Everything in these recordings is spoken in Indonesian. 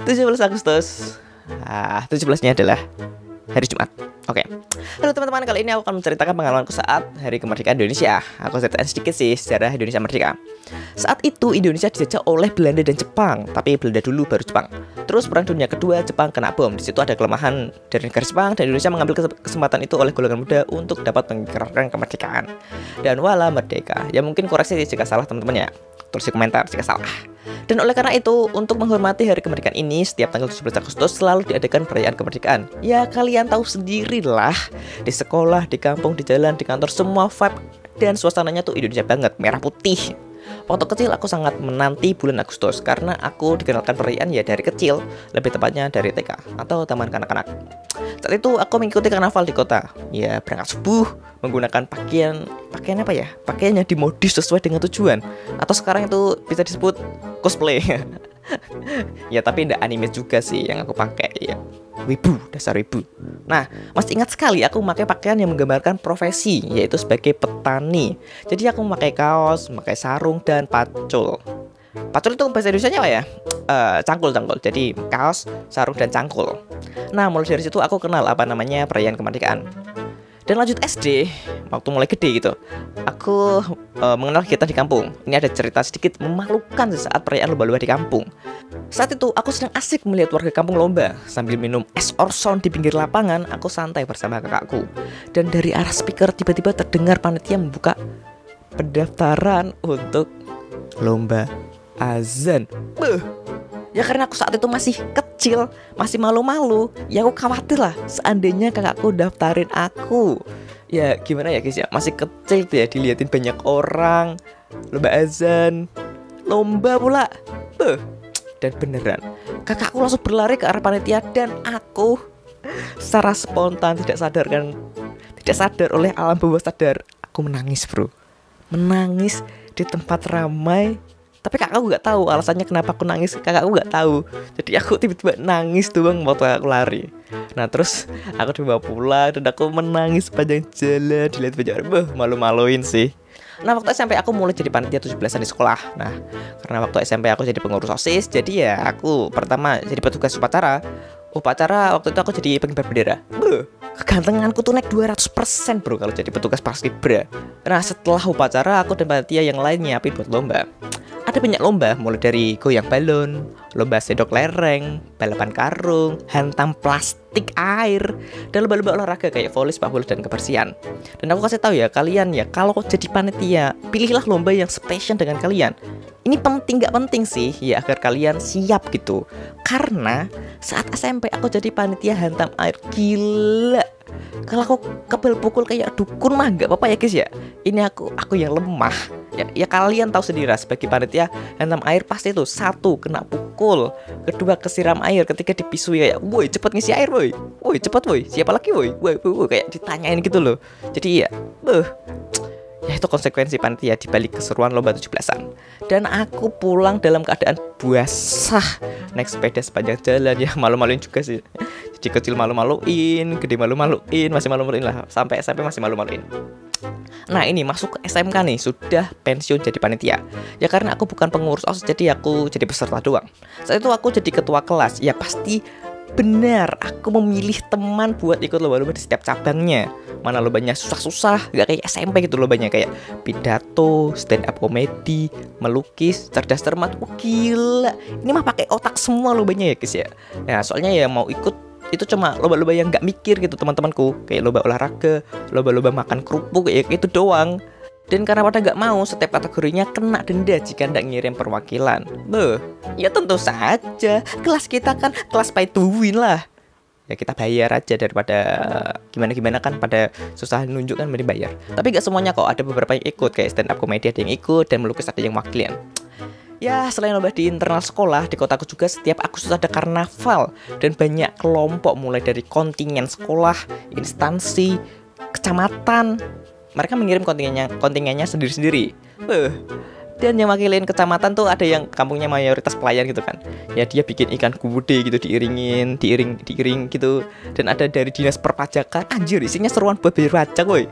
17 Agustus. 17-nya adalah hari Jumat. Oke. Halo teman-teman, kali ini aku akan menceritakan pengalamanku saat Hari Kemerdekaan Indonesia. Aku ceritain sedikit sih sejarah Indonesia merdeka. Saat itu Indonesia dijajah oleh Belanda dan Jepang, tapi Belanda dulu baru Jepang. Terus Perang Dunia Kedua, Jepang kena bom. Di situ ada kelemahan dari negara Jepang dan Indonesia mengambil kesempatan itu oleh golongan muda untuk dapat mengikrarkan kemerdekaan. Dan wala merdeka. Ya mungkin koreksi jika salah teman-teman ya. Tulis di komentar jika salah. Dan oleh karena itu, untuk menghormati hari kemerdekaan ini, setiap tanggal 17 Agustus selalu diadakan perayaan kemerdekaan. Ya kalian tahu sendirilah, di sekolah, di kampung, di jalan, di kantor, semua vibe dan suasananya tuh Indonesia banget, merah putih. Waktu kecil aku sangat menanti bulan Agustus karena aku dikenalkan perayaan ya dari kecil, lebih tepatnya dari TK atau taman kanak-kanak. Saat itu aku mengikuti karnaval di kota. Ya berangkat subuh menggunakan pakaian apa ya? Pakaian yang dimodif sesuai dengan tujuan. Atau sekarang itu bisa disebut cosplay. Ya tapi tidak anime juga sih yang aku pakai ya. Wibu, dasar wibu. Nah, masih ingat sekali aku memakai pakaian yang menggambarkan profesi, yaitu sebagai petani. Jadi aku memakai kaos, memakai sarung dan pacul. Pacul itu bahasa Indonesianya apa ya? Cangkul. Jadi kaos, sarung dan cangkul. Nah, mulai dari situ aku kenal apa namanya perayaan kemerdekaan. Dan lanjut SD, waktu mulai gede gitu, aku mengenal kegiatan di kampung. Ini ada cerita sedikit memalukan saat perayaan lomba-lomba di kampung. Saat itu aku sedang asik melihat warga kampung lomba. Sambil minum es Orson di pinggir lapangan, aku santai bersama kakakku. Dan dari arah speaker tiba-tiba terdengar panitia membuka pendaftaran untuk lomba azan. Ya karena aku saat itu masih kecil, masih malu-malu, ya aku khawatir lah seandainya kakakku daftarin aku. Ya gimana ya guys ya, masih kecil tuh ya, diliatin banyak orang, lomba azan, lomba pula. Dan beneran, kakakku langsung berlari ke arah panitia dan aku secara spontan tidak sadar oleh alam bawah sadar, aku menangis bro. Menangis di tempat ramai. Tapi kakakku gak tahu alasannya kenapa aku nangis. Kakakku gak tahu. Jadi aku tiba-tiba nangis doang waktu aku lari. Nah terus aku dibawa pulang dan aku menangis sepanjang jalan. Dilihat banyak orang, malu-maluin sih. Nah waktu SMP aku mulai jadi panitia 17-an di sekolah. Nah karena waktu SMP aku jadi pengurus OSIS, jadi ya aku pertama jadi petugas upacara. Upacara waktu itu aku jadi pengibar bendera. Kegantenganku tuh naik 200% bro kalau jadi petugas paskibra. Nah setelah upacara aku dan panitia yang lain nyiapin buat lomba. Ada banyak lomba, mulai dari goyang balon, lomba sendok lereng, balapan karung, hantam plastik air, dan lomba-lomba olahraga kayak voli, sepak bola, dan kebersihan. Dan aku kasih tahu ya, kalian ya, kalau jadi panitia, pilihlah lomba yang spesial dengan kalian. Ini penting gak penting sih, ya agar kalian siap gitu. Karena saat SMP aku jadi panitia hantam air, gila. Kalau aku kebal pukul kayak dukun mah gak apa-apa ya guys ya. Ini aku yang lemah. Ya kalian tahu sendiri sebagai panitia hantam air pasti tuh, satu kena pukul, kedua kesiram air, ketiga dipisui kayak, woi cepet ngisi air woi, woi cepet woi, siapa lagi woi, kayak ditanyain gitu loh. Jadi ya, ya itu konsekuensi panitia dibalik keseruan lomba 17-an. Dan aku pulang dalam keadaan basah, naik sepeda sepanjang jalan ya, malu-maluin juga sih. Jadi kecil malu-maluin, gede malu-maluin, masih malu-maluin lah, sampai SMP masih malu-maluin. Nah ini masuk ke SMK nih, sudah pensiun jadi panitia. Ya karena aku bukan pengurus OSIS, jadi aku jadi peserta doang. Saat itu aku jadi ketua kelas. Ya pasti benar, aku memilih teman buat ikut lomba-lomba di setiap cabangnya. Mana lombanya susah-susah, gak kayak SMP gitu lombanya, kayak pidato, stand up komedi, melukis, cerdas cermat. Gila, ini mah pakai otak semua lombanya ya guys ya. Nah soalnya ya mau ikut itu cuma lomba-lomba yang gak mikir gitu teman-temanku, kayak lomba olahraga, lomba-lomba makan kerupuk, kayak itu doang. Dan karena pada gak mau, setiap kategorinya kena denda jika nggak ngirim perwakilan. Ya tentu saja, kelas kita kan kelas pay to win lah. Ya kita bayar aja daripada gimana-gimana kan, pada susah nunjuk kan mending bayar. Tapi gak semuanya kok, ada beberapa yang ikut, kayak stand up komedi ada yang ikut, dan melukis ada yang wakilin. Ya selain lomba di internal sekolah, di kotaku juga setiap Agustus ada karnaval. Dan banyak kelompok mulai dari kontingen sekolah, instansi, kecamatan. Mereka mengirim kontingennya sendiri-sendiri. Dan yang wakilin kecamatan tuh ada yang kampungnya mayoritas pelayan gitu kan. Ya dia bikin ikan gede gitu, diiring gitu. Dan ada dari dinas perpajakan. Anjir isinya seruan buat bayar pajak woy.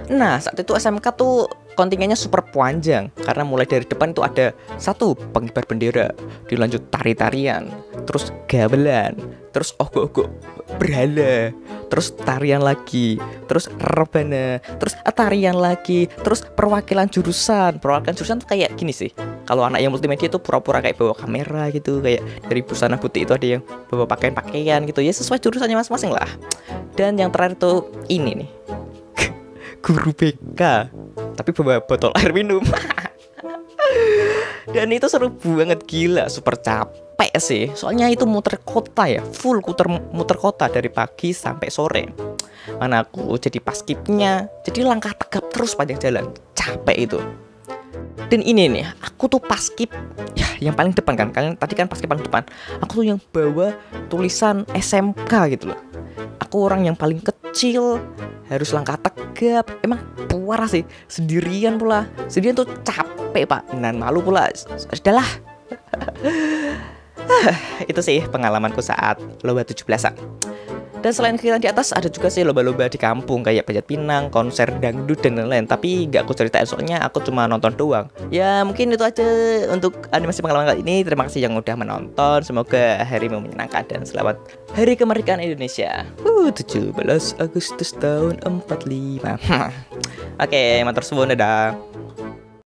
Nah saat itu SMK tuh kontingennya super panjang karena mulai dari depan itu ada satu pengibar bendera, dilanjut tari-tarian, terus gamelan, terus ogok-ogok berhala, terus tarian lagi, terus rebana, terus tarian lagi, terus perwakilan jurusan. Perwakilan jurusan tuh kayak gini sih. Kalau anak yang multimedia itu pura-pura kayak bawa kamera gitu, kayak dari busana putih itu ada yang bawa pakaian-pakaian gitu ya, sesuai jurusannya masing-masing lah. Dan yang terakhir tuh ini nih, guru BK tapi bawa botol air minum. Dan itu seru banget, gila, super capek sih. Soalnya itu muter kota ya, full muter kota dari pagi sampai sore. Mana aku jadi paskibnya, jadi langkah tegap terus panjang jalan, capek itu. Dan ini nih, aku tuh paskib ya yang paling depan kan. Kalian tadi kan paskib paling depan. Aku tuh yang bawa tulisan SMK gitu loh. Aku orang yang paling kecil, harus langkah tegap. Emang parah sih, sendirian pula. Sendirian tuh capek pak, dan malu pula. Sudahlah. Itu sih pengalamanku saat lomba 17-an. Dan selain kegiatan di atas, ada juga sih lomba-lomba di kampung kayak panjat pinang, konser dangdut dan lain-lain. Tapi gak aku ceritain soalnya aku cuma nonton doang. Ya mungkin itu aja untuk animasi pengalaman kali ini. Terima kasih yang udah menonton. Semoga harimu menyenangkan dan selamat Hari Kemerdekaan Indonesia 17 Agustus tahun 45. Oke, matur suwun, dadah.